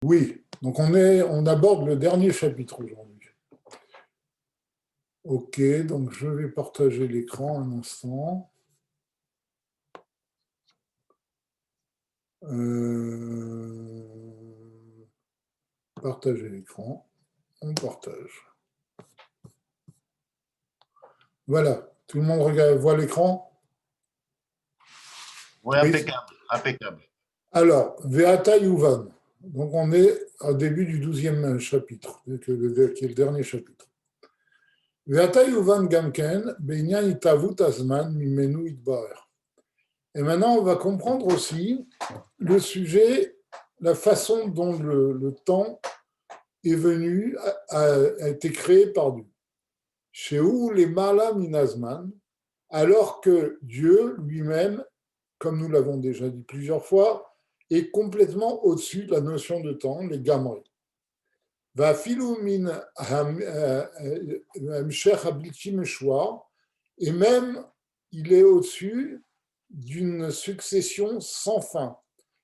Oui, donc on aborde le dernier chapitre aujourd'hui. Ok, donc je vais partager l'écran un instant. Partager l'écran, on partage. Voilà, tout le monde voit l'écran? Oui, Oui. impeccable, impeccable. Alors, Veata Yuvan. Donc on est au début du 12e chapitre, qui est le dernier chapitre. Veata Yuvan Gamken, Beinyan Itavut Azman, Mimenu Itbaer. Et maintenant, on va comprendre aussi le sujet, la façon dont le temps est venu, a été créé par Dieu. Chez où les Mala Minazman, alors que Dieu lui-même, comme nous l'avons déjà dit plusieurs fois, est complètement au-dessus de la notion de temps, les Gamri. Va filou min hamshech habliti meshua, et même il est au-dessus d'une succession sans fin.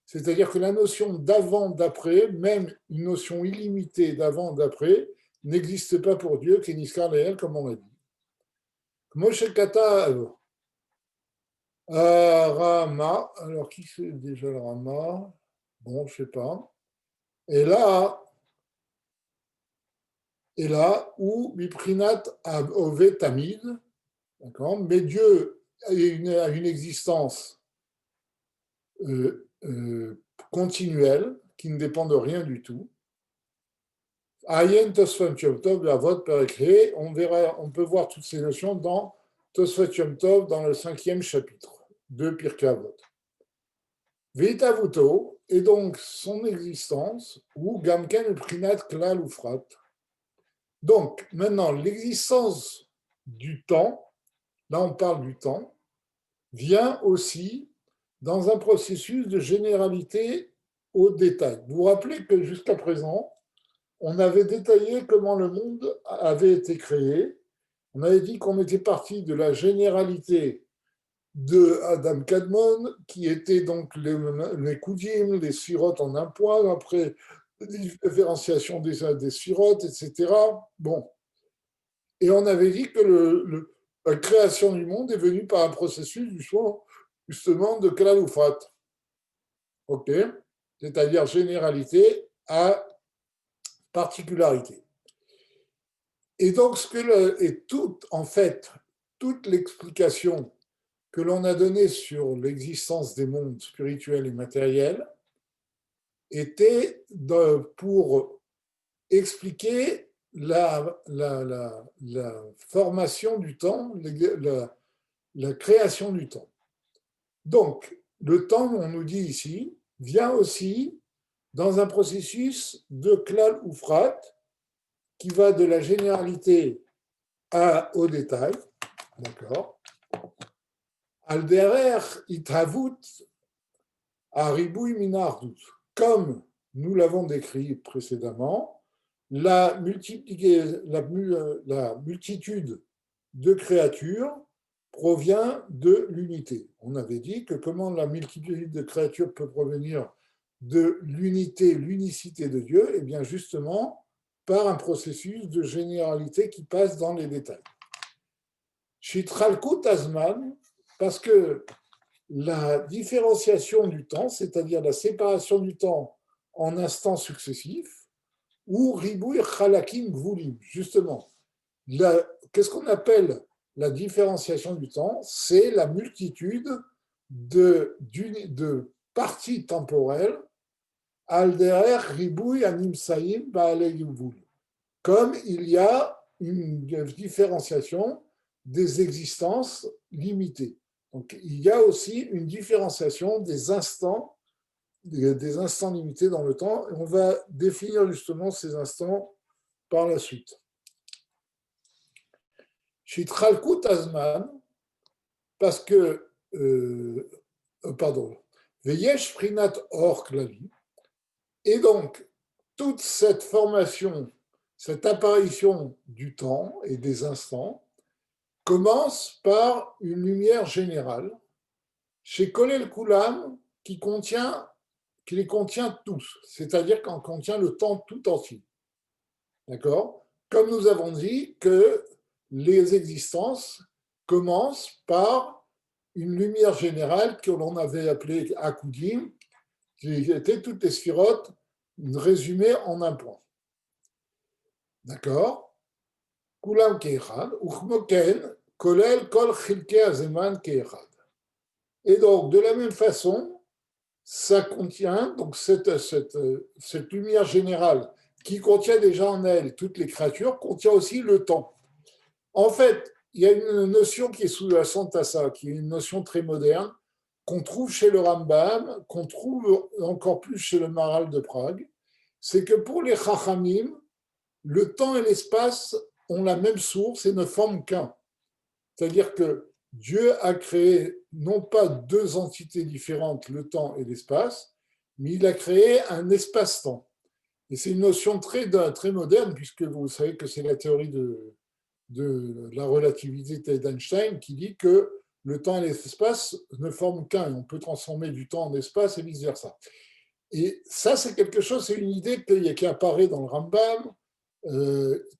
C'est-à-dire que la notion d'avant-d'après, même une notion illimitée d'avant-d'après, n'existe pas pour Dieu, Kéniskar Léel, comme on l'a dit. Moshe Katav, Rama, alors qui c'est déjà le Rama? Bon, je ne sais pas. Et où Miprinat Ove Tamid, d'accord, mais Dieu a une existence continuelle qui ne dépend de rien du tout. Ayen Tosfot Yom Tov, la vote par écrit, on peut voir toutes ces notions dans Tosfot Yom Tov, dans le 5e chapitre de Pirkei Avot. Veitavuto, et donc son existence, ou Gamken Prinat Klal Ufrat. Donc, maintenant, l'existence du temps, là on parle du temps, vient aussi dans un processus de généralité au détail. Vous vous rappelez que jusqu'à présent, on avait détaillé comment le monde avait été créé. On avait dit qu'on était parti de la généralité de Adam Kadmon, qui était donc les Koudim, les Sphirot en un point, après la différenciation des Sphirot, etc. Bon. Et on avait dit que la création du monde est venue par un processus justement de Klal Ufrat. OK? C'est-à-dire généralité à particularité. Et donc, en fait, toute l'explication que l'on a donnée sur l'existence des mondes spirituels et matériels était pour expliquer la formation du temps, la création du temps. Donc, le temps, on nous dit ici, vient aussi dans un processus de klal ufrat qui va de la généralité au détail, d'accord. Alderer itavut aribui minardut, comme nous l'avons décrit précédemment, la multitude de créatures provient de l'unité. On avait dit que comment la multitude de créatures peut provenir de l'unité, l'unicité de Dieu, eh bien justement par un processus de généralité qui passe dans les détails. Shitralkut Azman, parce que la différenciation du temps, c'est-à-dire la séparation du temps en instants successifs, ou Ribouy Khalakim Gvulim, justement. Qu'est-ce qu'on appelle la différenciation du temps? C'est la multitude de parties temporelles, Alderer Ribouy Animsaïm Baalei Gvul. Comme il y a une différenciation des existences limitées. Donc, il y a aussi une différenciation des instants limités dans le temps. Et on va définir justement ces instants par la suite. Shitralkut Azman, parce que, Veyesh Prinat Or Klali, et donc toute cette formation, cette apparition du temps et des instants commence par une lumière générale chez Kolel Kulam qui contient qui les contient tous, c'est-à-dire qu'on contient le temps tout entier. D'accord? Comme nous avons dit que les existences commencent par une lumière générale que l'on avait appelée Akudim, qui était toutes les sphirotes résumées en un point. D'accord? Kulam keechad, uchmoken, kolel kol chilke azeman keechad. Et donc, de la même façon, ça contient donc cette lumière générale qui contient déjà en elle toutes les créatures, contient aussi le temps. En fait, il y a une notion qui est sous-jacente à ça, qui est une notion très moderne, qu'on trouve chez le Rambam, qu'on trouve encore plus chez le Maharal de Prague, c'est que pour les Chachamim, le temps et l'espace ont la même source et ne forment qu'un. C'est-à-dire que Dieu a créé non pas deux entités différentes, le temps et l'espace, mais il a créé un espace-temps. Et c'est une notion très, très moderne, puisque vous savez que c'est la théorie de la relativité d'Einstein qui dit que le temps et l'espace ne forment qu'un. On peut transformer du temps en espace et vice-versa. Et ça, c'est quelque chose, c'est une idée qui apparaît dans le Rambam,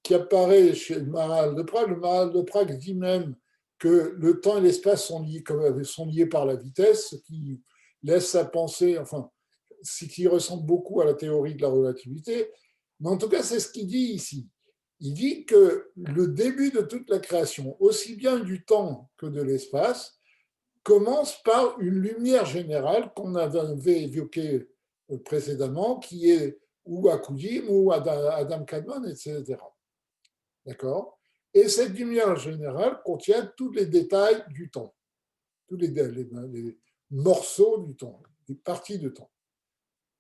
qui apparaît chez le Maharal de Prague. Le Maharal de Prague dit même que le temps et l'espace sont liés par la vitesse, ce qui laisse à penser, enfin, ce qui ressemble beaucoup à la théorie de la relativité. Mais en tout cas, c'est ce qu'il dit ici. Il dit que le début de toute la création, aussi bien du temps que de l'espace, commence par une lumière générale qu'on avait évoquée précédemment, qui est ou Akudim ou Adam Kadmon, etc. D'accord? Et cette lumière générale contient tous les détails du temps, tous les morceaux du temps, les parties de temps.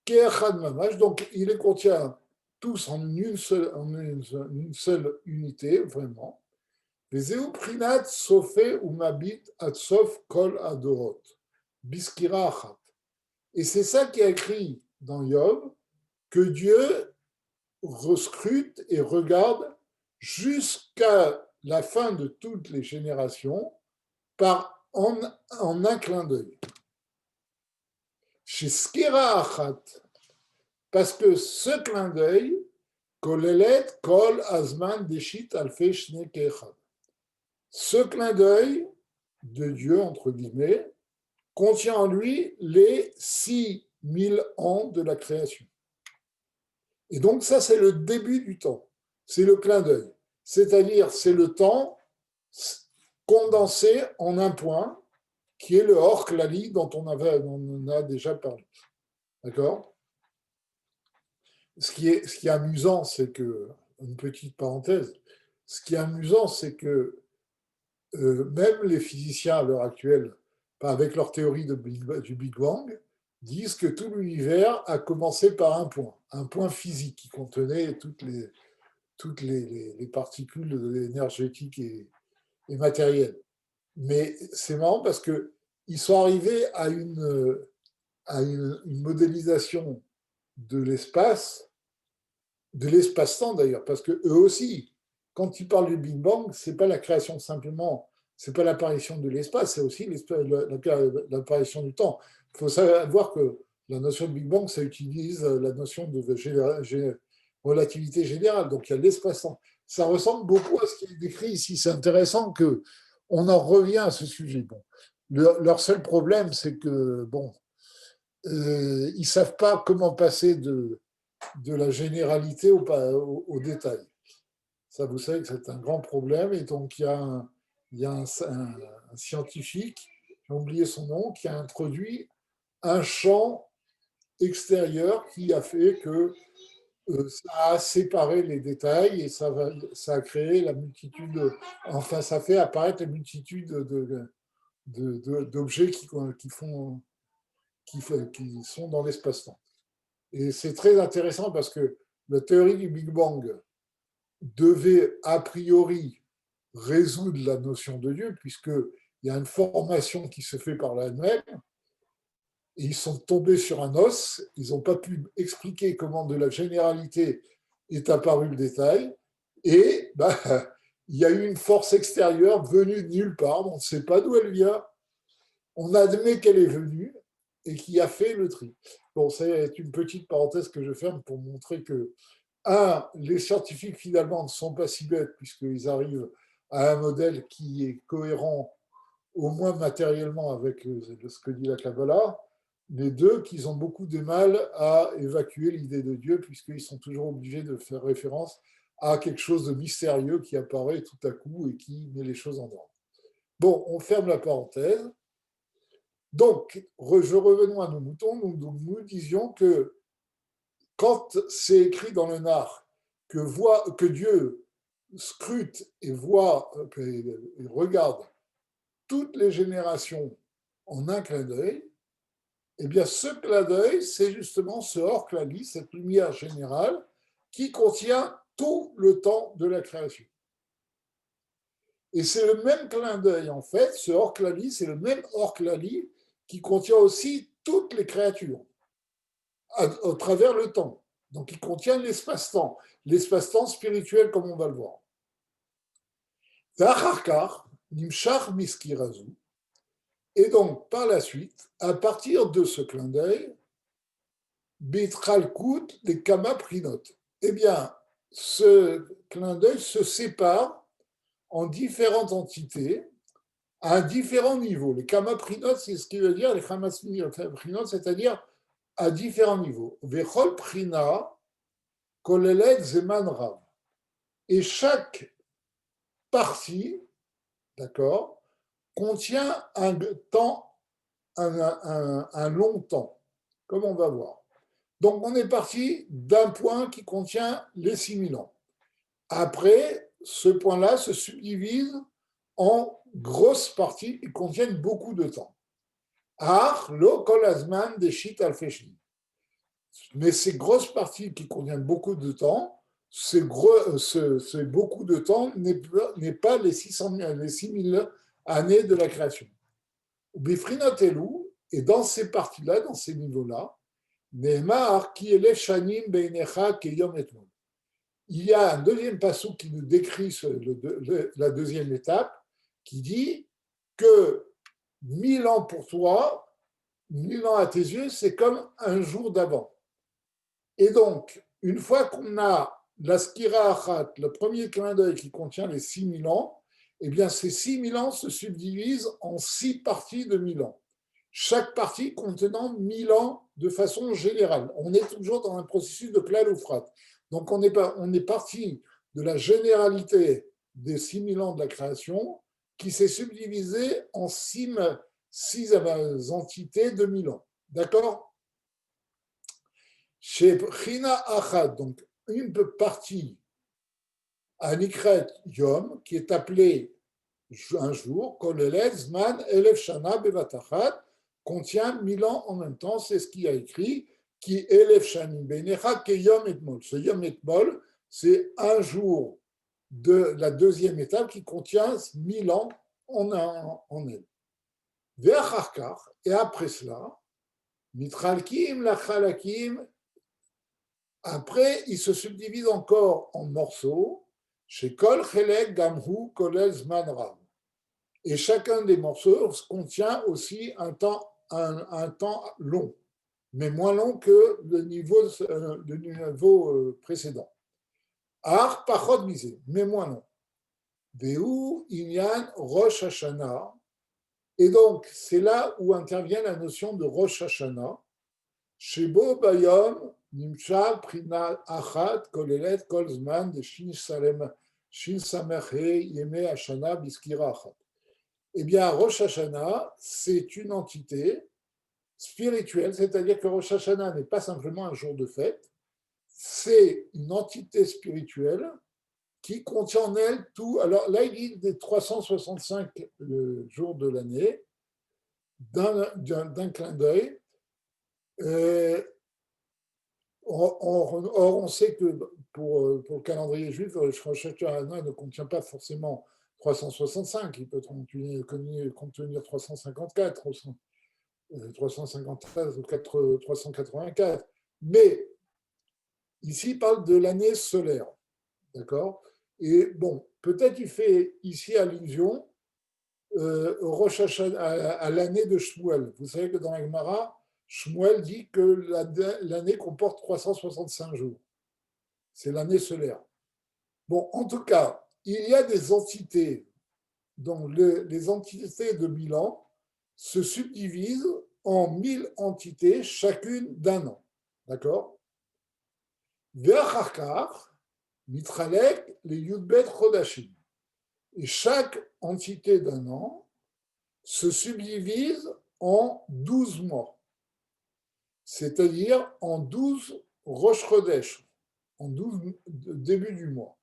Ke'echad mamash, donc il les contient tous en une seule unité, vraiment. Les Prinat Sofé ou Mabit Atsof Kol Adorot, Biskira Achat. Et c'est ça qui est écrit dans Yov, que Dieu rescrute et regarde jusqu'à la fin de toutes les générations en un clin d'œil. Chez Skira Achat, parce que ce clin d'œil, Kolelet Kol Azman Deshit Alfe Shne Keechad. Ce clin d'œil de Dieu, entre guillemets, contient en lui les 6000 ans de la création. Et donc ça, c'est le début du temps. C'est le clin d'œil. C'est-à-dire, c'est le temps condensé en un point, qui est le Or Klali dont on a déjà parlé. D'accord? Ce qui est amusant, c'est que, une petite parenthèse, ce qui est amusant, c'est que même les physiciens à l'heure actuelle, avec leur théorie du Big Bang, disent que tout l'univers a commencé par un point physique qui contenait toutes les particules énergétiques et matérielles. Mais c'est marrant parce qu'ils sont arrivés à une modélisation de l'espace, de l'espace-temps d'ailleurs, parce que eux aussi, quand ils parlent du Big Bang, c'est pas la création simplement, c'est pas l'apparition de l'espace, c'est aussi l'apparition du temps. Il faut savoir que la notion de Big Bang, ça utilise la notion de relativité générale, donc il y a l'espace-temps. Ça ressemble beaucoup à ce qui est décrit ici. C'est intéressant que on en revient à ce sujet. Bon, leur seul problème, c'est que bon, ils savent pas comment passer de la généralité au détail. Ça, vous savez que c'est un grand problème. Et donc, il y a un scientifique, j'ai oublié son nom, qui a introduit un champ extérieur qui a fait que ça a séparé les détails et ça a créé la multitude, enfin, ça fait apparaître la multitude d'objets qui sont dans l'espace-temps. Et c'est très intéressant parce que la théorie du Big Bang devait a priori résoudre la notion de Dieu, puisqu'il y a une formation qui se fait par l'elle-même, et ils sont tombés sur un os, ils n'ont pas pu expliquer comment de la généralité est apparu le détail, et il y a eu une force extérieure venue de nulle part, on ne sait pas d'où elle vient, on admet qu'elle est venue, et qui a fait le tri. Bon, c'est une petite parenthèse que je ferme pour montrer que, les scientifiques finalement ne sont pas si bêtes puisqu'ils arrivent à un modèle qui est cohérent, au moins matériellement, avec ce que dit la Kabbalah, mais deux, qu'ils ont beaucoup de mal à évacuer l'idée de Dieu puisqu'ils sont toujours obligés de faire référence à quelque chose de mystérieux qui apparaît tout à coup et qui met les choses en ordre. Bon, on ferme la parenthèse. Donc, revenons à nos moutons. Nous disions que quand c'est écrit dans le Nar que Dieu scrute et voit, et regarde toutes les générations en un clin d'œil, eh bien, ce clin d'œil, c'est justement ce hors-clalie, cette lumière générale qui contient tout le temps de la création. Et c'est le même clin d'œil, en fait, ce hors-clalie, c'est le même hors-clalie qui contient aussi toutes les créatures au travers le temps. Donc, il contient l'espace-temps spirituel, comme on va le voir. Et donc, par la suite, à partir de ce clin d'œil, Bitralkut des Kama Prinot. Eh bien, ce clin d'œil se sépare en différentes entités à différents niveaux. Les Kama Prinot, c'est ce qui veut dire les Kama Prinot, c'est-à-dire à différents niveaux. Vechol Prina, Kolelet Zeman Rav. Et chaque partie, d'accord, contient un temps, un long temps, comme on va voir. Donc, on est parti d'un point qui contient les 6000 ans. Après, ce point-là se subdivise en grosses parties qui contiennent beaucoup de temps. Ar, lo kol azman des shit al feshni. Mais ces grosses parties qui contiennent beaucoup de temps, ce beaucoup de temps n'est pas les 6000 années de la création. Bifrinotelu, et dans ces parties-là, dans ces niveaux-là, Nehemar ki elef shanim beinecha keyom etmol. Il y a un deuxième passage qui nous décrit la deuxième étape, qui dit que 1000 ans pour toi, 1000 ans à tes yeux, c'est comme un jour d'avant. Et donc, une fois qu'on a la skira achat, le premier clin d'œil qui contient les 6000 ans, eh bien, ces 6000 ans se subdivisent en 6 parties de 1000 ans. Chaque partie contenant 1000 ans de façon générale. On est toujours dans un processus de klal ou frat. Donc, on est parti de la généralité des 6000 ans de la création qui s'est subdivisée en 6 entités de 1000 ans. D'accord? Chez China Achad, donc une partie à Nikret Yom, qui est appelée un jour, Kolelet Zman Elef Shana Bevatachat, contient 1000 ans en même temps, c'est ce qu'il a écrit, qui Elef Shanim Beinecha ke Yom Etmol. Ce Yom Etmol, c'est un jour de la deuxième étape qui contient 1000 ans en elle. Ve'acharkar, et après cela, Mitralkim Lachalakim. Après, il se subdivise encore en morceaux, chez Kol Chelek Gamhu Kolel Zman Rav. Et chacun des morceaux contient aussi un temps long, mais moins long que le niveau précédent. Ar Pachot Misé, mais moins long. Veu Inyan Rosh Hashanah. Et donc, c'est là où intervient la notion de Rosh Hashanah. Shebo Bayom Nimshal Prina Achat Kolelet Kol Zman de Shin Sameche Yeme Hashana Biskira Achat. Eh bien, Rosh Hashanah, c'est une entité spirituelle, c'est-à-dire que Rosh Hashanah n'est pas simplement un jour de fête, c'est une entité spirituelle qui contient en elle tout. Alors là, il dit des 365 jours de l'année, d'un clin d'œil. Or, on sait que pour le calendrier juif, Rosh Hashanah ne contient pas forcément 365, il peut contenir 354, 353 ou 384. Mais ici, il parle de l'année solaire. D'accord? Et bon, peut-être il fait ici allusion à l'année de Shmuel. Vous savez que dans la Gemara, Shmuel dit que l'année comporte 365 jours. C'est l'année solaire. Bon, en tout cas, il y a des entités, dont les entités de Milan se subdivisent en 1000 entités, chacune d'un an. D'accord? Ve'acharkar, mitralek, les yudbet chodashim. Et chaque entité d'un an se subdivise en 12 mois, c'est-à-dire en 12 Rosh Chodesh, en 12 débuts du mois.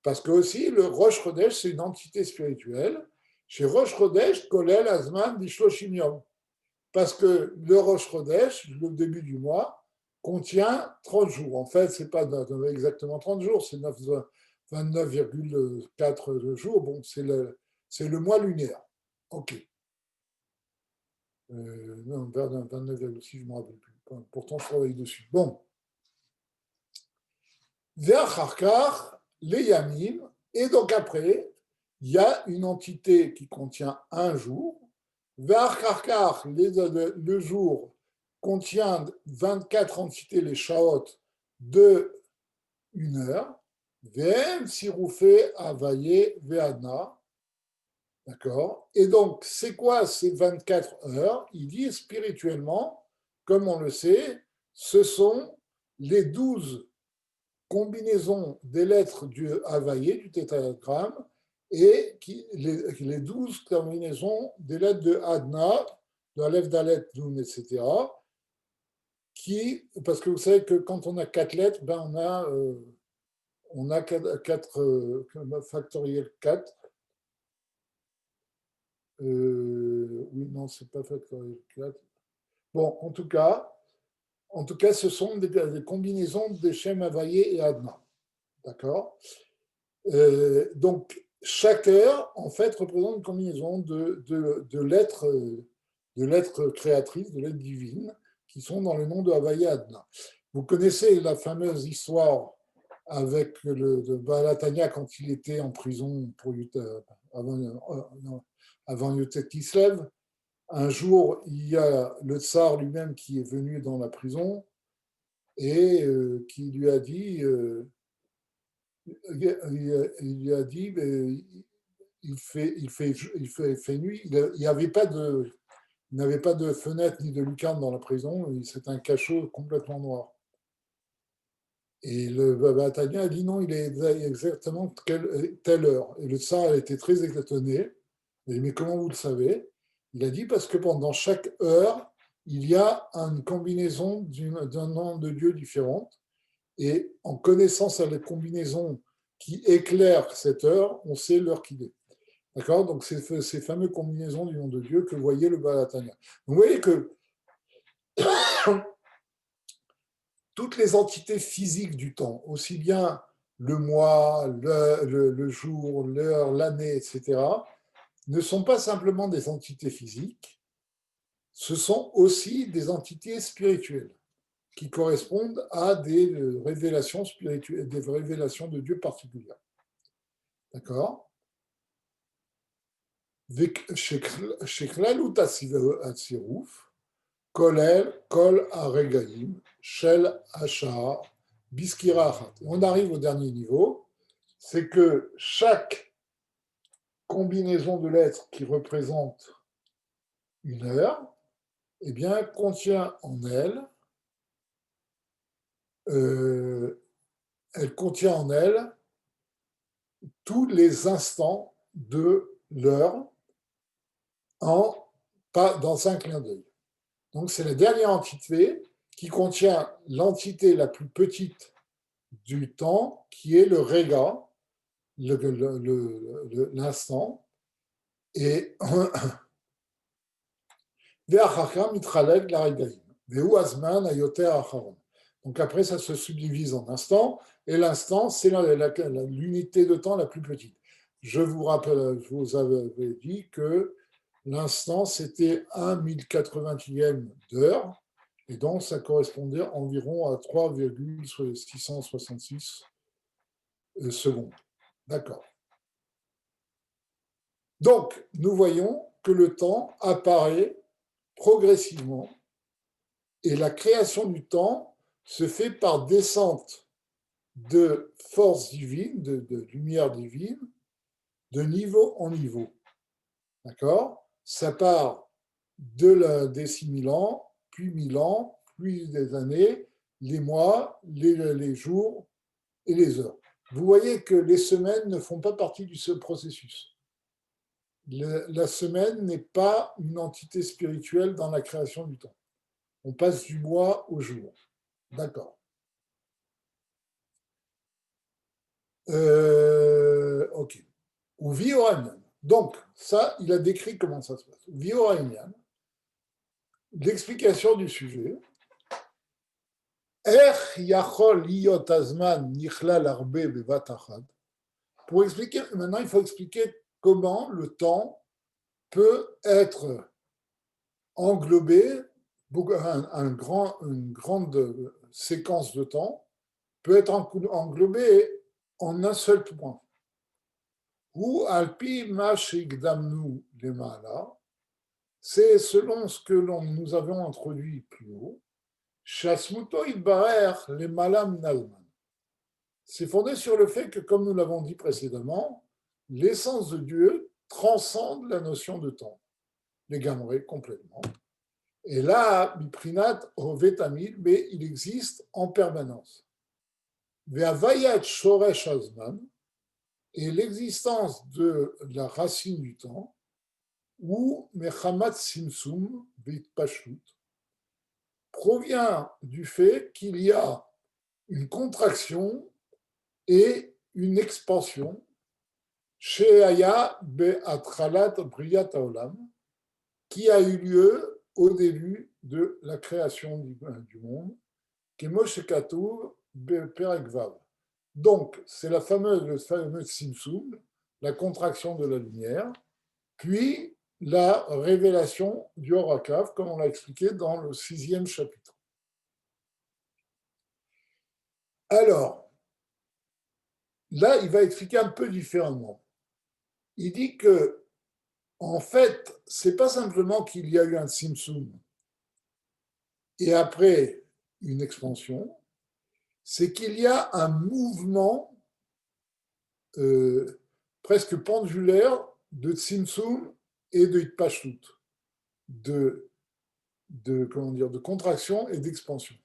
Parce que aussi, le Rosh Chodesh, c'est une entité spirituelle. Chez Rosh Chodesh, Kolel Azman Bishloshim Yom. Parce que le Rosh Chodesh, le début du mois, contient 30 jours. En fait, ce n'est pas exactement 30 jours, c'est 29,4 jours. Bon, c'est le mois lunaire. OK. Non, 29,6, je ne me rappelle plus. Pourtant, je travaille dessus. Bon. Ve'acharkar, les Yamim, et donc après, il y a une entité qui contient un jour. Ve'acharkar, le jour contient 24 entités, les shaot, de 1 heure. Ve'em siroufé avaye ve'adna. D'accord? Et donc, c'est quoi ces 24 heures? Il dit spirituellement, comme on le sait, ce sont les 12 combinaisons des lettres du Havaïe, du tétragramme, et les 12 combinaisons des lettres de Adna, de Aleph, Dalet, Nun, etc. Parce que vous savez que quand on a 4 lettres, ben on a 4 factoriel 4. Oui, non, c'est pas factoriel 4. Bon, en tout cas, ce sont des combinaisons des Shem, Havaïe et Adna. D'accord? Donc, chaque heure, en fait, représente une combinaison de lettres créatrices, de lettres divines, qui sont dans le nom de Havaya Adna. Vous connaissez la fameuse histoire avec de Balatania quand il était en prison avant Yotek Kislev. Un jour, il y a le tsar lui-même qui est venu dans la prison et qui lui a dit il lui a dit il fait nuit. Il n'avait pas de fenêtre ni de lucarne dans la prison. C'est un cachot complètement noir. Et le bataillon a dit non, il est exactement telle heure. Et le tsar a été très étonné. Il a dit mais comment vous le savez? Il a dit parce que pendant chaque heure, il y a une combinaison d'un nom de Dieu différente. Et en connaissant cette combinaison qui éclaire cette heure, on sait l'heure qu'il est. D'accord? Donc, c'est ces fameuses combinaisons du nom de Dieu que voyait le Balatania. Donc, vous voyez que toutes les entités physiques du temps, aussi bien le mois, le jour, l'heure, l'année, etc., ne sont pas simplement des entités physiques, ce sont aussi des entités spirituelles qui correspondent à des révélations spirituelles, des révélations de Dieu particulières. D'accord? שכללות הצירוף כולל כל הרגעים של השעה בסקירה אחת. On arrive au dernier niveau, c'est que chaque combinaison de lettres qui représente une heure, eh bien, contient en elle, tous les instants de l'heure dans un clin d'œil. Donc, c'est la dernière entité qui contient l'entité la plus petite du temps, qui est le Rega, l'instant. Et donc après, ça se subdivise en instants, et l'instant, c'est l'unité de temps la plus petite. Je vous rappelle, je vous avais dit que l'instant, c'était 1/1080e d'heure, et donc ça correspondait environ à 3,666 secondes. D'accord. Donc, nous voyons que le temps apparaît progressivement Et la création du temps se fait par descente de force divine, de lumière divine, de niveau en niveau. D'accord? Ça part des 6000 ans, puis 1000 ans, puis des années, les mois, les jours et les heures. Vous voyez que les semaines ne font pas partie de ce processus. La semaine n'est pas une entité spirituelle dans la création du temps. On passe du mois au jour. D'accord. Ok. Ou vie oranienne. Donc, ça, il a décrit comment ça se passe. Vie oranienne, l'explication du sujet. Pour expliquer, maintenant, il faut expliquer comment le temps peut être englobé, une grande séquence de temps peut être englobé en un seul point. Ou alpi mashigdamnu lemala, c'est selon ce que nous avons introduit plus haut, shasmuto idbarer lemala minalman. C'est fondé sur le fait que, comme nous l'avons dit précédemment, l'essence de Dieu transcende la notion de temps, l'égamerait complètement. Et là, Biprinat Rovetamil, mais il existe en permanence. Ve'avayat Shoresh Azman, et l'existence de la racine du temps, ou Mechamat Simsum Vitpashut, provient du fait qu'il y a une contraction et une expansion chez Aya Be'atralat Briyat Haolam, qui a eu lieu au début de la création du monde, Kemosh Katuv Perek Vav. Donc, c'est le fameux Simsum, la contraction de la lumière, puis la révélation du Horakav, comme on l'a expliqué dans le 6e chapitre. Alors, là, il va expliquer un peu différemment. Il dit que, en fait, c'est pas simplement qu'il y a eu un Simsum et après une expansion, c'est qu'il y a un mouvement presque pendulaire de Tzimtzum et de Hitpashut, de contraction et d'expansion.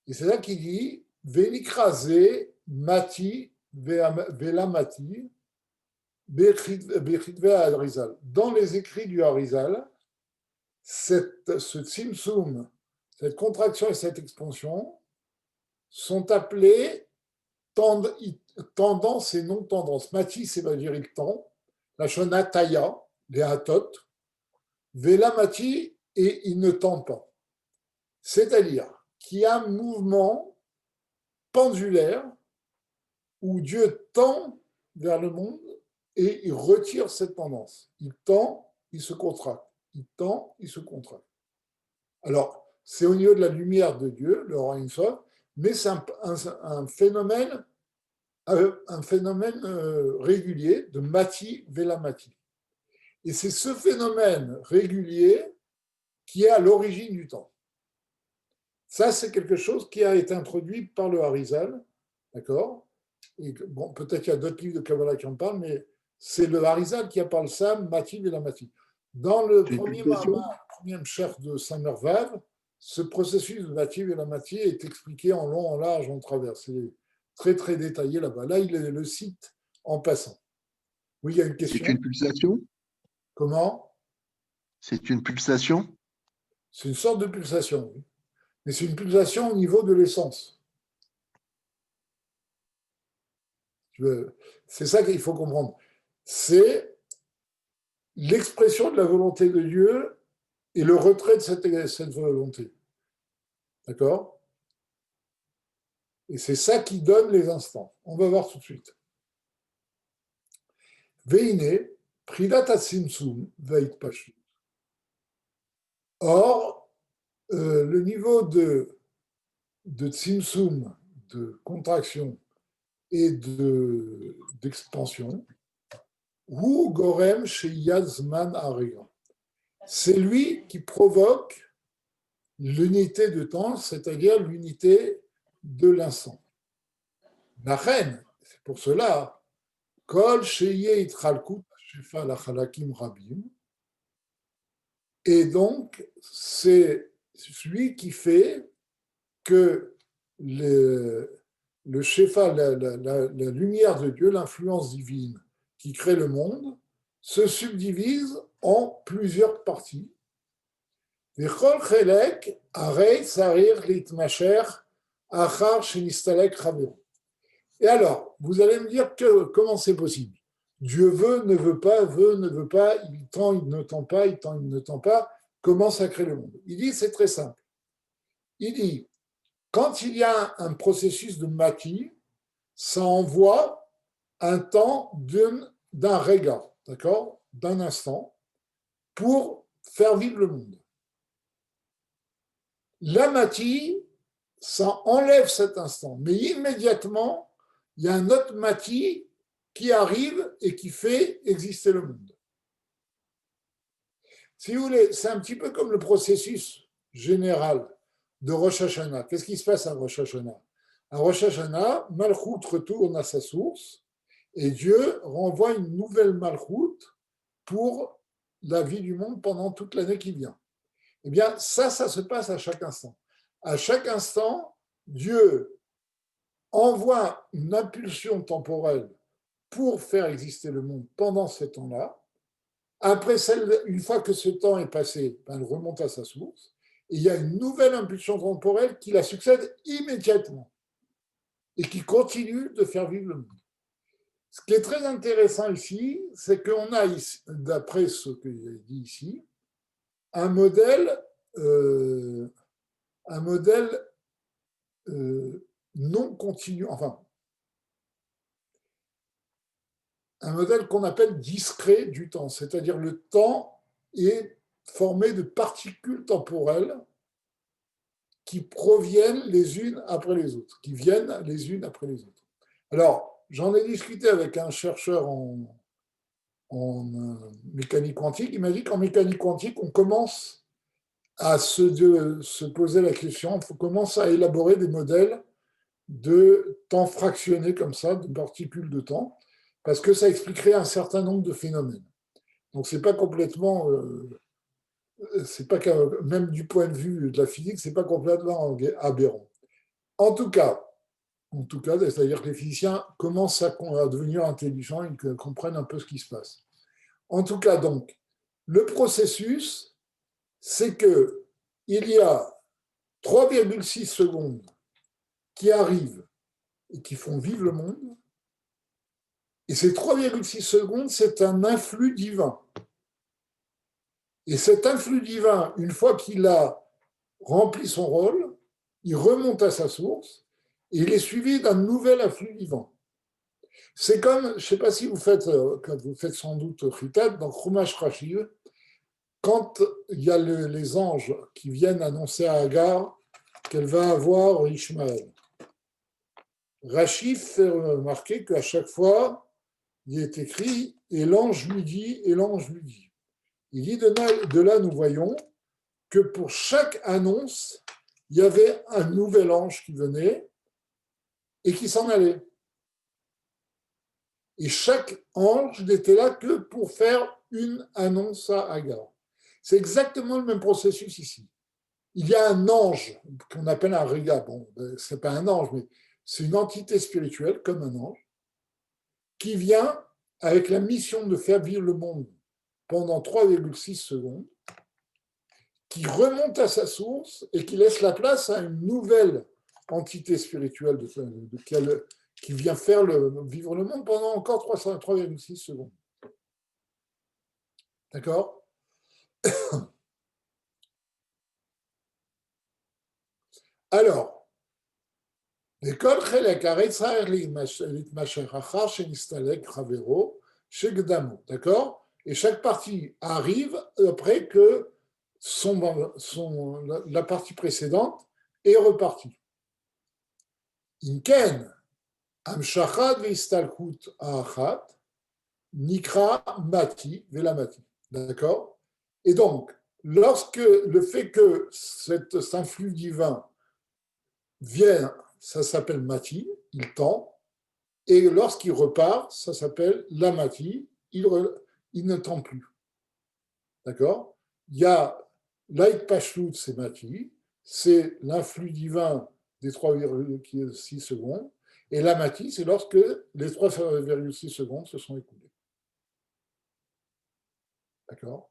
Et c'est là qu'il dit Velikrase mati velamati bechitve Harizal. Dans les écrits du Harizal, ce Tzimtzum, cette contraction et cette expansion sont appelés tendance et non-tendance. Mati, c'est va dire il tend. La shona taya, les hatot. Vela mati, et il ne tend pas. C'est-à-dire qu'il y a un mouvement pendulaire où Dieu tend vers le monde et il retire cette tendance. Il tend, il se contracte. Il tend, il se contracte. Alors, c'est au niveau de la lumière de Dieu, le Roi Sof, mais c'est un phénomène régulier de mati velamati. Et c'est ce phénomène régulier qui est à l'origine du temps. Ça, c'est quelque chose qui a été introduit par le Harizal, d'accord? Et bon, peut-être qu'il y a d'autres livres de Kabbalah qui en parlent, mais c'est le Harizal qui parle ça, mati velamati. Dans le premier chef de Saint-Mervav, ce processus de mati velamati est expliqué en long, en large, en travers. C'est très, très détaillé là-bas. Là, il le cite en passant. Oui, il y a une question. C'est une pulsation? Comment? C'est une pulsation? C'est une sorte de pulsation, oui. Mais c'est une pulsation au niveau de l'essence. C'est ça qu'il faut comprendre. C'est l'expression de la volonté de Dieu et le retrait de cette volonté. D'accord? Et c'est ça qui donne les instants. On va voir tout de suite. Veine, Pridat Simsum, Veit Pashut. Or, le niveau de Tsimsum, de contraction et d'expansion, Hu Gorem Sheyazman Ariga. C'est lui qui provoque l'unité de temps, c'est-à-dire l'unité de l'instant. La reine, c'est pour cela, Kol Sheye Itchalkut Shefa Lachalakim Rabim, et donc c'est celui qui fait que le Shefa, la lumière de Dieu, l'influence divine qui crée le monde, se subdivise en plusieurs parties. Et alors, vous allez me dire comment c'est possible. Dieu veut, ne veut pas, il tend, il ne tend pas, il tend, il ne tend pas. Comment ça crée le monde? Il dit, c'est très simple. Il dit, quand il y a un processus de mati, ça envoie un temps d'un réga, d'accord, d'un instant, pour faire vivre le monde. La mati, ça enlève cet instant, mais immédiatement, il y a un autre mati qui arrive et qui fait exister le monde. Si vous voulez, c'est un petit peu comme le processus général de Rosh Hashanah. Qu'est-ce qui se passe à Rosh Hashanah? À Rosh Hashanah, Malchut retourne à sa source et Dieu renvoie une nouvelle Malchut pour la vie du monde pendant toute l'année qui vient. Eh bien, ça se passe à chaque instant. À chaque instant, Dieu envoie une impulsion temporelle pour faire exister le monde pendant ce temps-là. Après, une fois que ce temps est passé, elle remonte à sa source. Et il y a une nouvelle impulsion temporelle qui la succède immédiatement et qui continue de faire vivre le monde. Ce qui est très intéressant ici, c'est qu'on a, d'après ce que j'ai dit ici, un modèle non continu, enfin, un modèle qu'on appelle discret du temps, c'est-à-dire le temps est formé de particules temporelles qui proviennent les unes après les autres, qui viennent les unes après les autres. Alors, j'en ai discuté avec un chercheur en mécanique quantique, il m'a dit qu'en mécanique quantique, on commence à se poser la question, on commence à élaborer des modèles de temps fractionné comme ça, de particules de temps, parce que ça expliquerait un certain nombre de phénomènes. Donc c'est pas complètement, c'est pas même du point de vue de la physique, c'est pas complètement aberrant. En tout cas, c'est-à-dire que les physiciens commencent à devenir intelligents et qu'ils comprennent un peu ce qui se passe. En tout cas, donc, le processus, c'est que il y a 3,6 secondes qui arrivent et qui font vivre le monde. Et ces 3,6 secondes, c'est un influx divin. Et cet influx divin, une fois qu'il a rempli son rôle, il remonte à sa source et il est suivi d'un nouvel afflux divin. C'est comme, je ne sais pas si vous faites sans doute Chitat, dans Chumash Rashi, quand il y a les anges qui viennent annoncer à Agar qu'elle va avoir Ishmaël. Rashi fait remarquer qu'à chaque fois, il est écrit « et l'ange lui dit, et l'ange lui dit ». Il dit de là, nous voyons que pour chaque annonce, il y avait un nouvel ange qui venait et qui s'en allait. Et chaque ange n'était là que pour faire une annonce à Agar. C'est exactement le même processus ici. Il y a un ange qu'on appelle un Riga. Bon, ce n'est pas un ange, mais c'est une entité spirituelle comme un ange qui vient avec la mission de faire vivre le monde pendant 3,6 secondes, qui remonte à sa source et qui laisse la place à une nouvelle entité spirituelle qui vient faire vivre le monde pendant encore 3,6 secondes. D'accord? Alors, l'école Chelek Aretzaer Litmasher Achar Shenistalek Chavero Shegdamo. D'accord? Et chaque partie arrive après que la partie précédente est repartie. Inken, Amshachad veistalkut Achat, Nikra Mati, Velamati. D'accord? Et donc, lorsque le fait que cet influx divin vient, ça s'appelle mati, il tend, et lorsqu'il repart, ça s'appelle la mati, il ne tend plus. D'accord? Il y a l'aït pashlut, c'est mati, c'est l'influx divin des 3,6 secondes, et la mati, c'est lorsque les 3,6 secondes se sont écoulées. D'accord?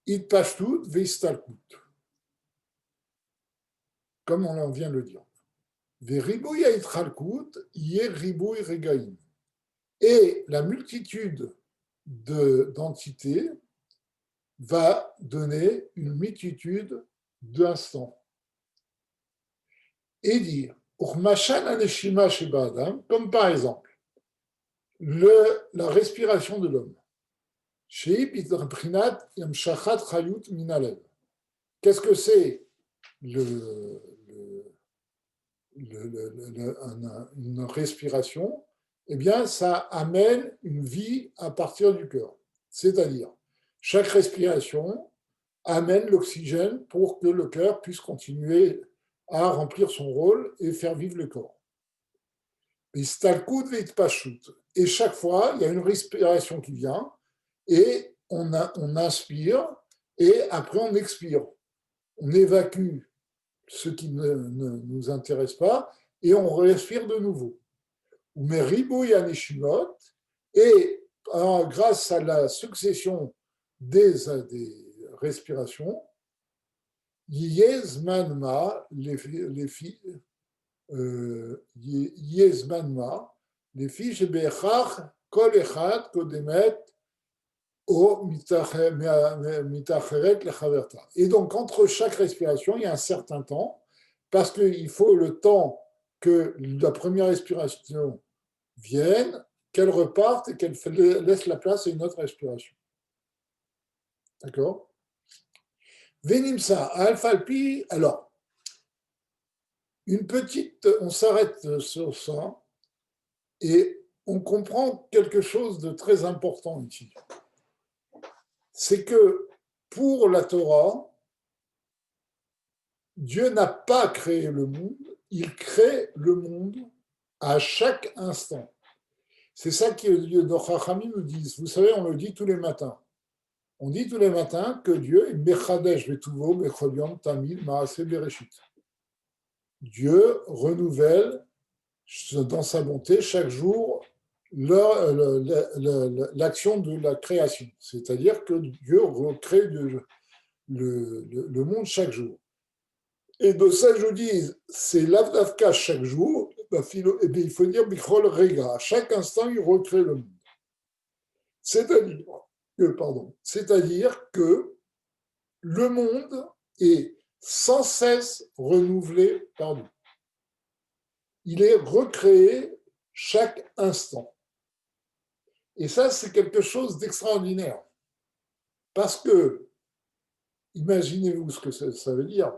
It pashlut veistalkut, comme on vient de le dire. Veribouy aïtralkut, yé ribouy regaïm. Et la multitude d'entités va donner une multitude d'instants. Et dire, comme par exemple, la respiration de l'homme. Qu'est-ce que c'est une respiration? Eh bien, ça amène une vie à partir du cœur. C'est-à-dire, chaque respiration amène l'oxygène pour que le cœur puisse continuer à remplir son rôle et faire vivre le corps. Et chaque fois, il y a une respiration qui vient et on inspire et après on expire. On évacue ce qui ne nous intéresse pas et on respire de nouveau. Mais ribouille à neshimot, et grâce à la succession des respirations, yezmanma, les filles, yezmanma, les filles, shebechach kol echad kodemet o mitacheret lechaverta. Et donc, entre chaque respiration, il y a un certain temps, parce qu'il faut le temps que la première respiration vienne, qu'elle reparte et qu'elle laisse la place à une autre respiration. D'accord? Venimsa, alphalpi, alors, on s'arrête sur ça et on comprend quelque chose de très important ici. C'est que pour la Torah, Dieu n'a pas créé le monde, il crée le monde à chaque instant. C'est ça que nos Chachamim nous disent. Vous savez, on le dit tous les matins. On dit tous les matins que Dieu est Mechadesh Vetuvo Bechol Yom Tamid Maaseh Bereshit. Dieu renouvelle dans sa bonté chaque jour l'action de la création. C'est-à-dire que Dieu recrée le monde chaque jour. Et de ça, je dis, c'est l'Avdavka chaque jour, et bien, il faut dire Bichol Rega. À chaque instant, il recrée le monde. C'est-à-dire que le monde est sans cesse renouvelé par nous. Il est recréé chaque instant. Et ça, c'est quelque chose d'extraordinaire. Parce que, imaginez-vous ce que ça veut dire.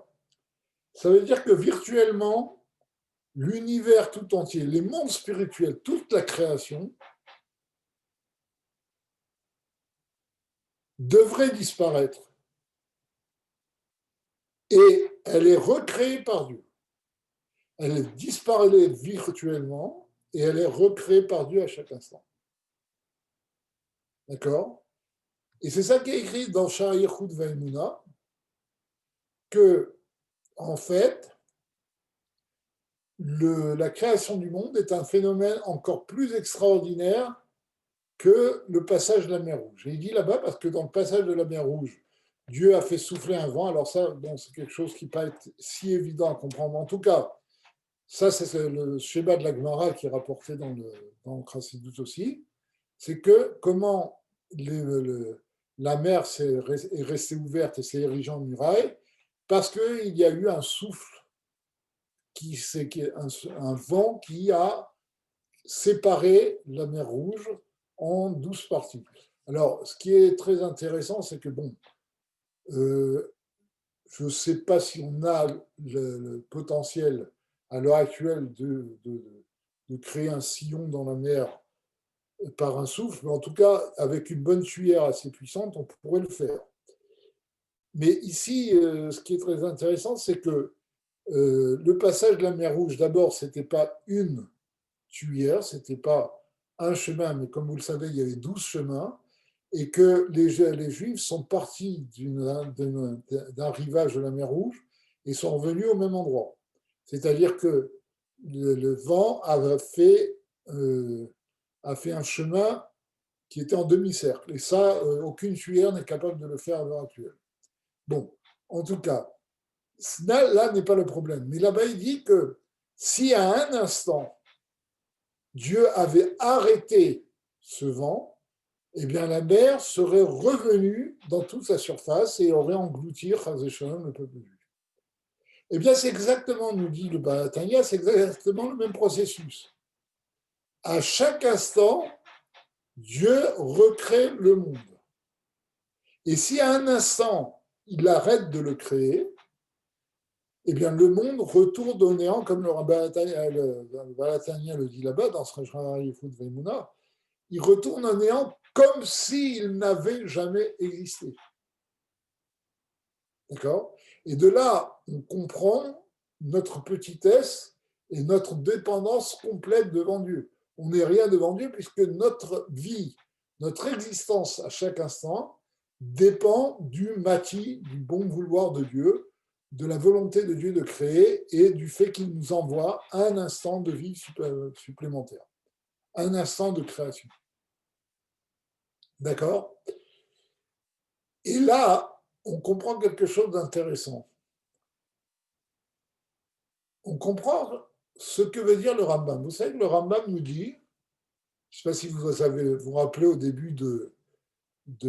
Ça veut dire que virtuellement, l'univers tout entier, les mondes spirituels, toute la création, devrait disparaître. Et elle est recréée par Dieu. Elle disparaît virtuellement et elle est recréée par Dieu à chaque instant. D'accord? Et c'est ça qui est écrit dans Sha'ar Yichud Va'emuna, que, en fait, la création du monde est un phénomène encore plus extraordinaire que le passage de la mer Rouge. Et il dit là-bas parce que dans le passage de la mer Rouge, Dieu a fait souffler un vent. Alors ça, bon, c'est quelque chose qui ne peut pas être si évident à comprendre. En tout cas, ça, c'est le schéma de la Gemara qui est rapporté dans le Chassidut aussi. C'est que comment la mer est restée ouverte et s'est érigée en muraille parce qu'il y a eu un souffle, un vent qui a séparé la mer Rouge en 12 parties. Alors, ce qui est très intéressant, c'est que, bon, je ne sais pas si on a le potentiel à l'heure actuelle de créer un sillon dans la mer par un souffle, mais en tout cas, avec une bonne cuillère assez puissante, on pourrait le faire. Mais ici, ce qui est très intéressant, c'est que le passage de la mer Rouge, d'abord, ce n'était pas une tuilière, ce n'était pas un chemin, mais comme vous le savez, il y avait 12 chemins, et que les Juifs sont partis d'un rivage de la mer Rouge et sont revenus au même endroit. C'est-à-dire que le vent a fait un chemin qui était en demi-cercle. Et ça, aucune tuilière n'est capable de le faire à l'heure actuelle. Bon, en tout cas, là n'est pas le problème. Mais là-bas, il dit que si à un instant, Dieu avait arrêté ce vent, eh bien la mer serait revenue dans toute sa surface et aurait englouti Chazé-Shalom, le peuple juif. Eh bien, c'est exactement, nous dit le Baal HaTanya, c'est exactement le même processus. À chaque instant, Dieu recrée le monde. Et si à un instant, il arrête de le créer, eh bien, le monde retourne au néant, comme le Baal HaTanya le dit là-bas, dans ce Yifut Veimuna, il retourne au néant comme s'il n'avait jamais existé. D'accord ? Et de là, on comprend notre petitesse et notre dépendance complète devant Dieu. On n'est rien devant Dieu puisque notre vie, notre existence à chaque instant dépend du mati, du bon vouloir de Dieu, de la volonté de Dieu de créer et du fait qu'il nous envoie un instant de vie supplémentaire, un instant de création. D'accord ? Et là, on comprend quelque chose d'intéressant. On comprend ce que veut dire le Rambam. Vous savez que le Rambam nous dit, je ne sais pas si vous rappelez au début de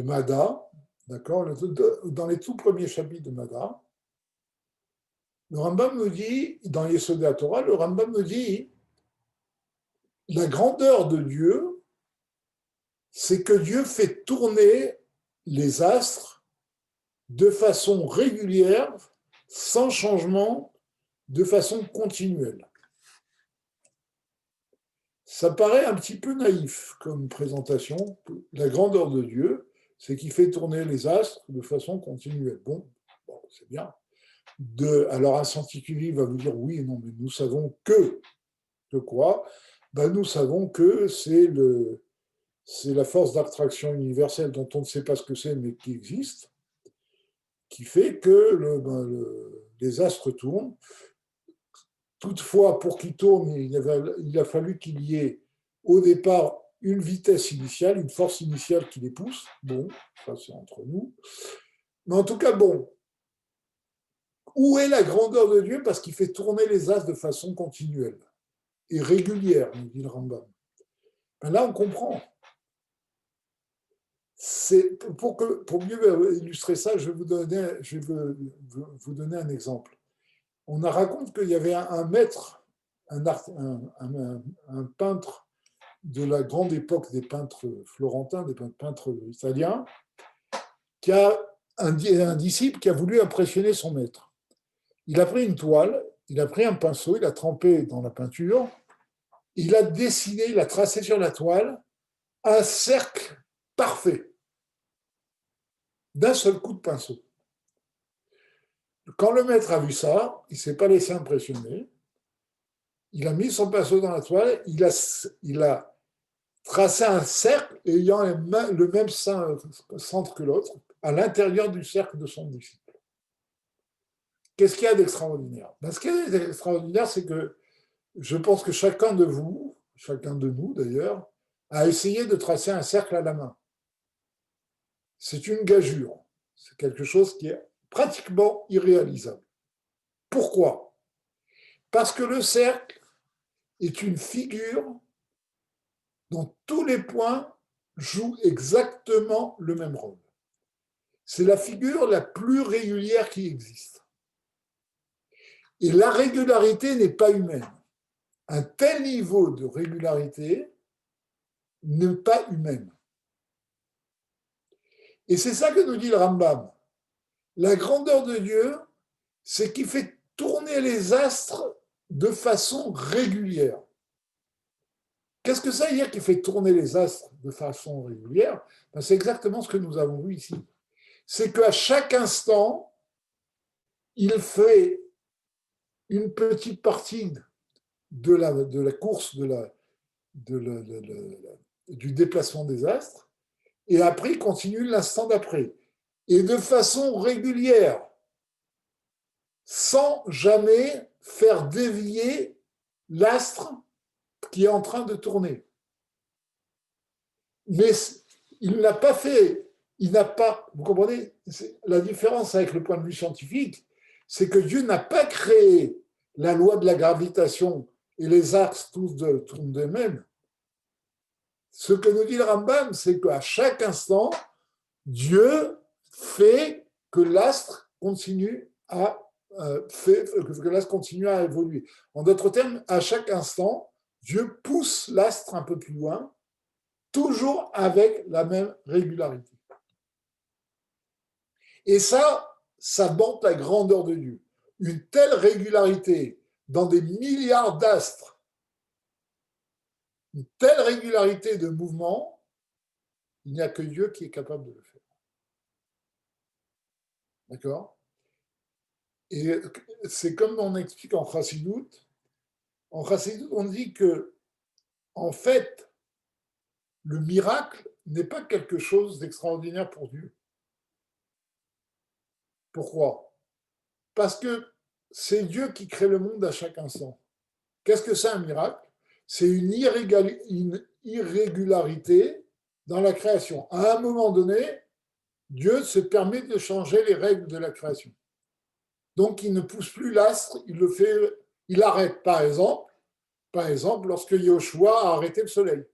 Mada, d'accord, dans les tout premiers chapitres de Mada, le Rambam nous dit, dans Yesodé HaTorah, le Rambam nous dit, la grandeur de Dieu, c'est que Dieu fait tourner les astres de façon régulière, sans changement, de façon continuelle. Ça paraît un petit peu naïf comme présentation. La grandeur de Dieu, c'est qu'il fait tourner les astres de façon continuelle. Bon, c'est bien. Alors un scientifique va vous dire oui, non, mais nous savons que quoi? Nous savons que c'est la force d'attraction universelle dont on ne sait pas ce que c'est, mais qui existe, qui fait que les astres tournent. Toutefois, pour qu'ils tournent, il a fallu qu'il y ait au départ une vitesse initiale, une force initiale qui les pousse. Bon, ça c'est entre nous. Mais en tout cas, bon, où est la grandeur de Dieu? Parce qu'il fait tourner les astres de façon continuelle et régulière, nous dit le Rambam. Là, on comprend. Pour mieux illustrer ça, je vais vous donner un exemple. On raconte qu'il y avait un maître, un peintre de la grande époque des peintres florentins, des peintres italiens, qui a un disciple qui a voulu impressionner son maître. Il a pris une toile, il a pris un pinceau, il a trempé dans la peinture, il a dessiné, il a tracé sur la toile un cercle parfait, d'un seul coup de pinceau. Quand le maître a vu ça, il ne s'est pas laissé impressionner, il a mis son pinceau dans la toile, il a tracé un cercle ayant le même centre que l'autre, à l'intérieur du cercle de son disciple. Qu'est-ce qu'il y a d'extraordinaire? Ce qu'il y a d'extraordinaire, c'est que je pense que chacun de vous, chacun de nous d'ailleurs, a essayé de tracer un cercle à la main. C'est une gageure. C'est quelque chose qui est pratiquement irréalisable. Pourquoi? Parce que le cercle est une figure dont tous les points jouent exactement le même rôle. C'est la figure la plus régulière qui existe. Et la régularité n'est pas humaine. Un tel niveau de régularité n'est pas humaine. Et c'est ça que nous dit le Rambam. La grandeur de Dieu, c'est qu'il fait tourner les astres de façon régulière. Qu'est-ce que ça veut dire qu'il fait tourner les astres de façon régulière? Ben, c'est exactement ce que nous avons vu ici. C'est qu'à chaque instant, il fait une petite partie de la course du déplacement des astres, et après, il continue l'instant d'après. Et de façon régulière, sans jamais faire dévier l'astre qui est en train de tourner. Mais il n'a pas fait, il n'a pas, vous comprenez, la différence avec le point de vue scientifique, c'est que Dieu n'a pas créé la loi de la gravitation et les astres tous tournent d'eux-mêmes. Ce que nous dit le Rambam, c'est qu'à chaque instant, Dieu fait que l'astre continue à évoluer. En d'autres termes, à chaque instant, Dieu pousse l'astre un peu plus loin, toujours avec la même régularité. Et ça montre la grandeur de Dieu. Une telle régularité dans des milliards d'astres, une telle régularité de mouvement, il n'y a que Dieu qui est capable de le faire. D'accord? Et c'est comme on explique en Chassidut. En Chassidut, on dit que, en fait, le miracle n'est pas quelque chose d'extraordinaire pour Dieu. Pourquoi? Parce que c'est Dieu qui crée le monde à chaque instant. Qu'est-ce que c'est un miracle? C'est une irrégularité dans la création. À un moment donné, Dieu se permet de changer les règles de la création. Donc, il ne pousse plus l'astre, il arrête. Par exemple, lorsque Yoshua a arrêté le soleil.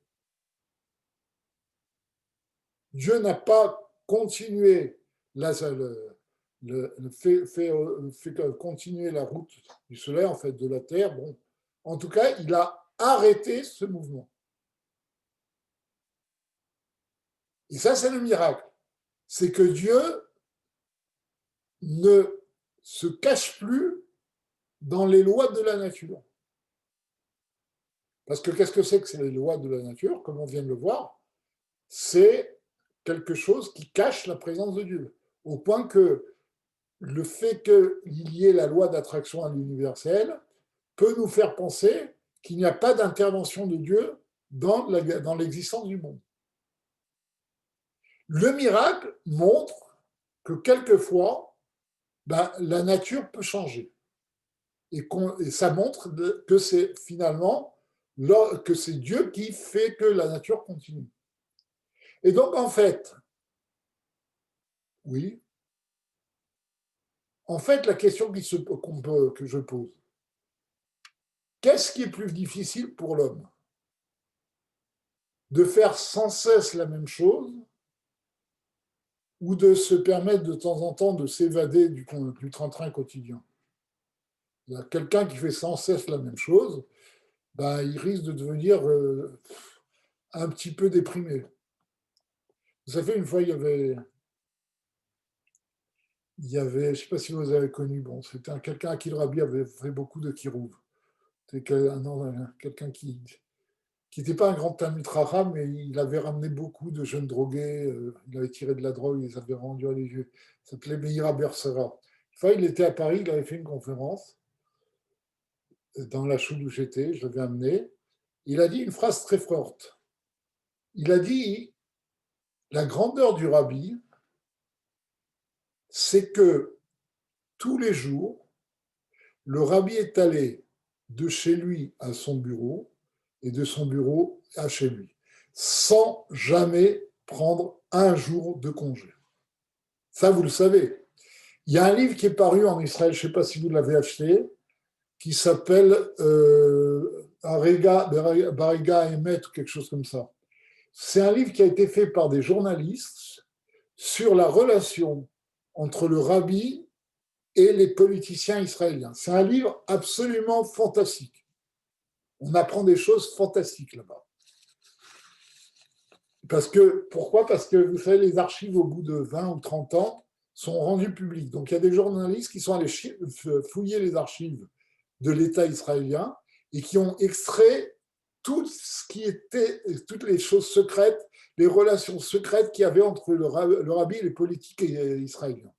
Dieu n'a pas continué fait continuer la route du soleil, en fait, de la Terre. Bon, en tout cas, il a arrêté ce mouvement. Et ça, c'est le miracle. C'est que Dieu ne se cache plus dans les lois de la nature. Parce que qu'est-ce que c'est les lois de la nature? Comme on vient de le voir, c'est quelque chose qui cache la présence de Dieu. Au point que le fait qu'il y ait la loi d'attraction à l'universel peut nous faire penser qu'il n'y a pas d'intervention de Dieu dans l'existence du monde. Le miracle montre que quelquefois, la nature peut changer. Et ça montre que c'est finalement que c'est Dieu qui fait que la nature continue. Et donc, en fait, oui, en fait, la question que je pose, qu'est-ce qui est plus difficile pour l'homme? De faire sans cesse la même chose ou de se permettre de temps en temps de s'évader du train-train quotidien? Quelqu'un qui fait sans cesse la même chose, il risque de devenir un petit peu déprimé. Vous savez, une fois, il y avait, je ne sais pas si vous avez connu, c'était quelqu'un à qui le rabbi avait fait beaucoup de kirouv. C'était quelqu'un qui n'était pas un grand Talmid Chacham, mais il avait ramené beaucoup de jeunes drogués, il avait tiré de la drogue, il les avait rendus religieux. Il s'appelait Meira Bersera. Enfin, il était à Paris, il avait fait une conférence dans la choule où j'étais, je l'avais amené. Il a dit une phrase très forte. Il a dit, la grandeur du rabbi, c'est que tous les jours, le rabbi est allé de chez lui à son bureau et de son bureau à chez lui, sans jamais prendre un jour de congé. Ça, vous le savez. Il y a un livre qui est paru en Israël, je ne sais pas si vous l'avez acheté, qui s'appelle Bariga Emet ou quelque chose comme ça. C'est un livre qui a été fait par des journalistes sur la relation entre le rabbi et les politiciens israéliens. C'est un livre absolument fantastique. On apprend des choses fantastiques là-bas. Pourquoi? Parce que vous savez, les archives, au bout de 20 ou 30 ans, sont rendues publiques. Donc il y a des journalistes qui sont allés fouiller les archives de l'État israélien et qui ont extrait tout ce qui était, toutes les choses secrètes, les relations secrètes qu'il y avait entre le rabbi et les politiques israéliens.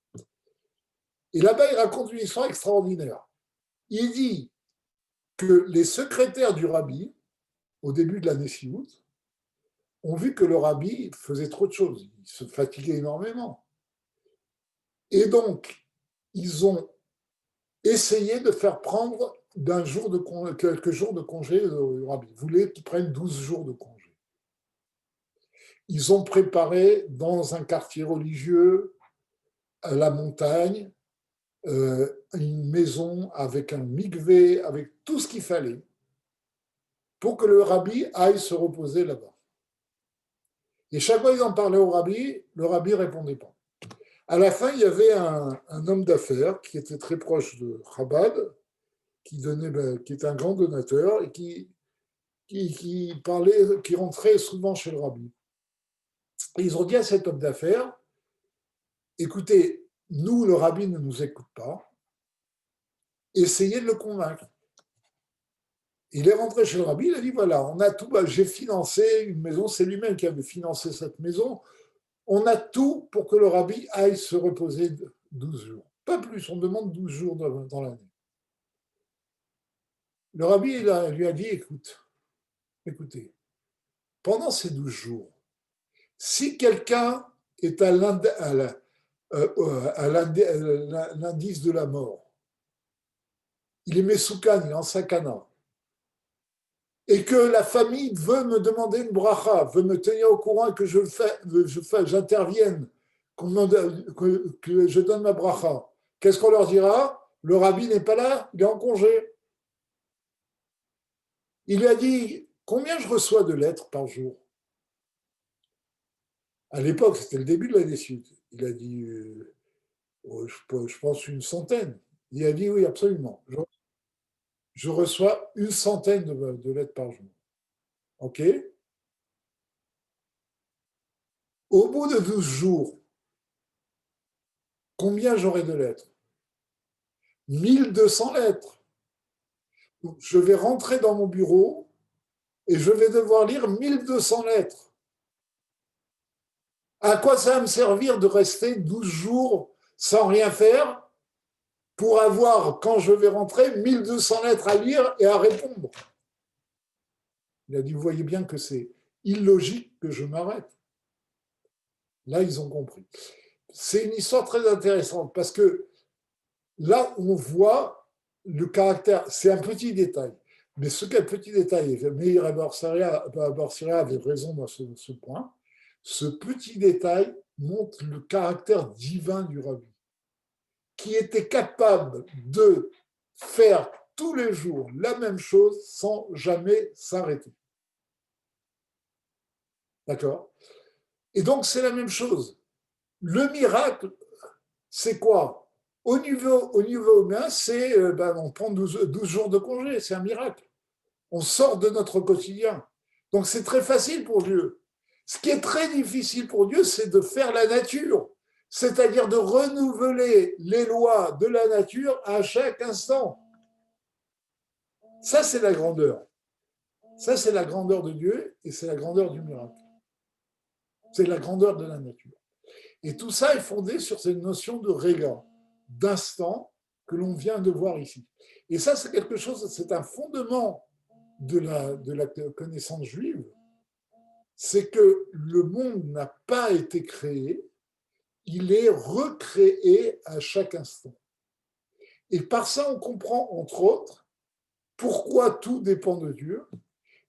Et là-bas, il raconte une histoire extraordinaire. Il dit que les secrétaires du rabbi, au début de la Nessiout, ont vu que le rabbi faisait trop de choses. Il se fatiguait énormément. Et donc, ils ont essayé de faire prendre quelques jours de congé au rabbi. Ils voulaient qu'il prenne 12 jours de congé. Ils ont préparé dans un quartier religieux, à la montagne, une maison avec un mikvé, avec tout ce qu'il fallait pour que le rabbi aille se reposer là-bas. Et chaque fois qu'ils en parlaient au rabbi, le rabbi ne répondait pas. À la fin, il y avait un homme d'affaires qui était très proche de Chabad, qui était un grand donateur et qui rentrait souvent chez le rabbi. Et ils ont dit à cet homme d'affaires, écoutez, nous, le rabbi ne nous écoute pas, essayez de le convaincre. Il est rentré chez le rabbi, il a dit, voilà, on a tout, j'ai financé une maison, c'est lui-même qui avait financé cette maison, on a tout pour que le rabbi aille se reposer 12 jours. Pas plus, on demande 12 jours dans l'année. Le rabbi lui a dit, écoutez, pendant ces 12 jours, si quelqu'un est à l'indice de la mort, il est mesoukan, il est en sakana, et que la famille veut me demander une bracha, veut me tenir au courant et que j'intervienne, que je donne ma bracha, qu'est-ce qu'on leur dira? Le rabbi n'est pas là, il est en congé. Il lui a dit, combien je reçois de lettres par jour? À l'époque, c'était le début de l'année suivante. Il a dit, je pense une centaine. Il a dit, oui, absolument. Je reçois une centaine de lettres par jour. OK? Au bout de 12 jours, combien j'aurai de lettres? 1200 lettres. Donc, je vais rentrer dans mon bureau et je vais devoir lire 1200 lettres. À quoi ça va me servir de rester 12 jours sans rien faire pour avoir, quand je vais rentrer, 1200 lettres à lire et à répondre? Il a dit, vous voyez bien que c'est illogique que je m'arrête. Là, ils ont compris. C'est une histoire très intéressante parce que là, on voit le caractère, c'est un petit détail, mais ce qu'est un petit détail, Meir Abar-Siria avait raison dans ce point, ce petit détail montre le caractère divin du rabbi, qui était capable de faire tous les jours la même chose sans jamais s'arrêter. D'accord? Et donc, c'est la même chose. Le miracle, c'est quoi? Au niveau humain, c'est on prend 12 jours de congé, c'est un miracle. On sort de notre quotidien. Donc, c'est très facile pour Dieu. Ce qui est très difficile pour Dieu, c'est de faire la nature, c'est-à-dire de renouveler les lois de la nature à chaque instant. Ça, c'est la grandeur. Ça, c'est la grandeur de Dieu et c'est la grandeur du miracle. C'est la grandeur de la nature. Et tout ça est fondé sur cette notion de réga, d'instant que l'on vient de voir ici. Et ça, c'est quelque chose, c'est un fondement de la connaissance juive, c'est que le monde n'a pas été créé, il est recréé à chaque instant. Et par ça, on comprend, entre autres, pourquoi tout dépend de Dieu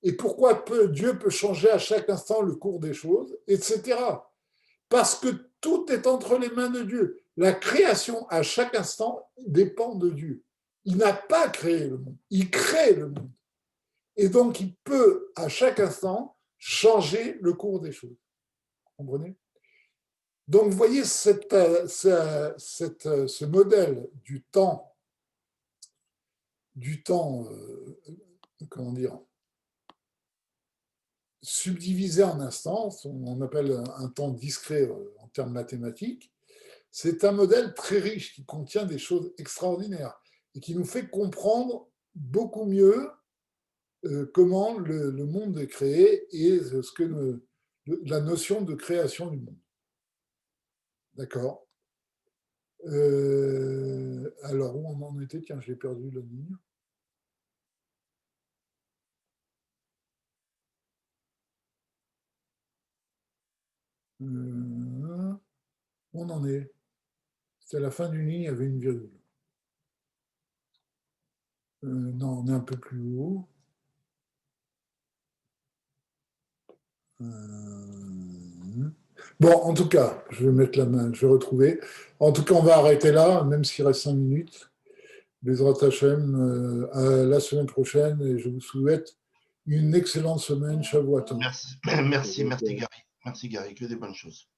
et pourquoi Dieu peut changer à chaque instant le cours des choses, etc. Parce que tout est entre les mains de Dieu. La création, à chaque instant, dépend de Dieu. Il n'a pas créé le monde, il crée le monde. Et donc, il peut, à chaque instant, changer le cours des choses. Vous comprenez? Donc, vous voyez ce modèle du temps, comment dire, subdivisé en instants, on appelle un temps discret en termes mathématiques, c'est un modèle très riche qui contient des choses extraordinaires et qui nous fait comprendre beaucoup mieux comment le monde est créé et la notion de création du monde. D'accord. Alors, où on en était? Tiens, j'ai perdu la ligne. Où on en est? C'était à la fin d'une ligne, il y avait une virgule. Non, on est un peu plus haut. Bon, en tout cas, je vais mettre la main, je vais retrouver. En tout cas, on va arrêter là, même s'il reste 5 minutes. Bezrat Hashem, à la semaine prochaine, et je vous souhaite une excellente semaine. Shavuot Tov. Merci, Gary. Merci, Gary. Que des bonnes choses.